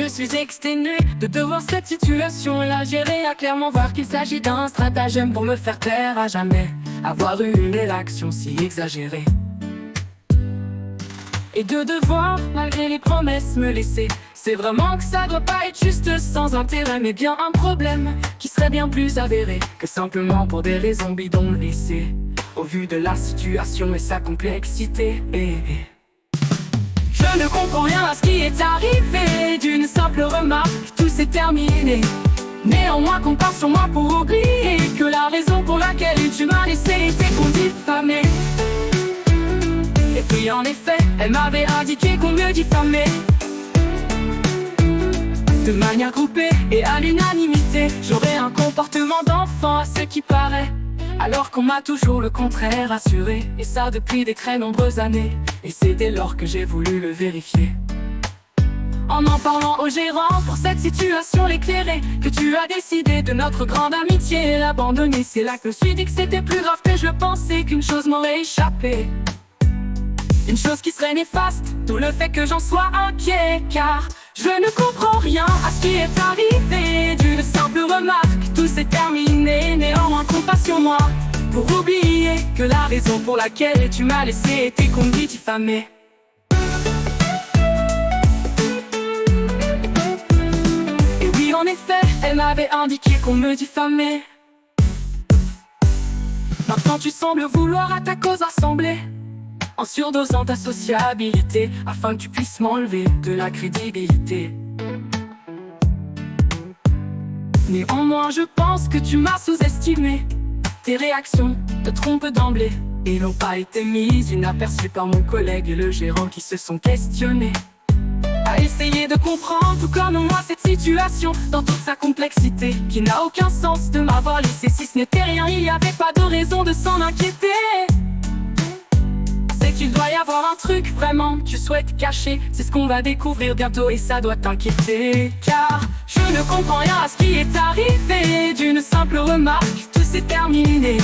Je suis exténué de devoir cette situation la gérer, à clairement voir qu'il s'agit d'un stratagème pour me faire taire à jamais. Avoir eu une réaction si exagérée et de devoir, malgré les promesses, me laisser. C'est vraiment que ça doit pas être juste sans intérêt, mais bien un problème qui serait bien plus avéré que simplement pour des raisons bidons me laisser. Au vu de la situation et sa complexité, je ne comprends rien à ce qui est arrivé. D'une simple remarque, tout s'est terminé. Néanmoins qu'on part sur moi pour oublier que la raison pour laquelle tu m'as laissé était qu'on diffamait. Et puis en effet, elle m'avait indiqué qu'on me diffamait de manière groupée et à l'unanimité. J'aurais un comportement d'enfant à ce qui paraît, alors qu'on m'a toujours le contraire assuré, et ça depuis des très nombreuses années. Et c'est dès lors que j'ai voulu le vérifier, en parlant au gérant pour cette situation l'éclairer, que tu as décidé de notre grande amitié l'abandonner. C'est là que je me suis dit que c'était plus grave que je pensais, qu'une chose m'aurait échappé, une chose qui serait néfaste, tout le fait que j'en sois inquiet. Car je ne comprends rien à ce qui est arrivé. D'une simple remarque, tout s'est terminé. Néanmoins qu'on passe sur moi pour oublier que la raison pour laquelle tu m'as laissé était qu'on me diffamait. Et oui en effet, elle m'avait indiqué qu'on me diffamait. Maintenant tu sembles vouloir à ta cause assembler, en surdosant ta sociabilité, afin que tu puisses m'enlever de la crédibilité. Néanmoins je pense que tu m'as sous-estimé. Tes réactions te trompent d'emblée et n'ont pas été mises inaperçues par mon collègue et le gérant, qui se sont questionnés à essayer de comprendre tout comme moi cette situation dans toute sa complexité, qui n'a aucun sens de m'avoir laissé. Si ce n'était rien, il n'y avait pas de raison de s'en inquiéter. Qu'il doit y avoir un truc vraiment que tu souhaites cacher. C'est ce qu'on va découvrir bientôt et ça doit t'inquiéter. Car je ne comprends rien à ce qui est arrivé. D'une simple remarque, tout s'est terminé.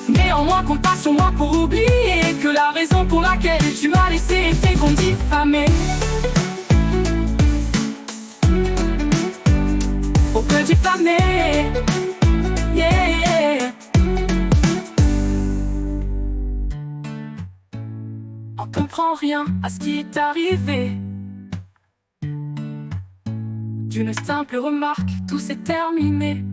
Néanmoins qu'on passe sur moi pour oublier que la raison pour laquelle tu m'as laissé était qu'on me diffamait. On peut diffamer, yeah. On comprend rien à ce qui est arrivé. D'une simple remarque, tout s'est terminé.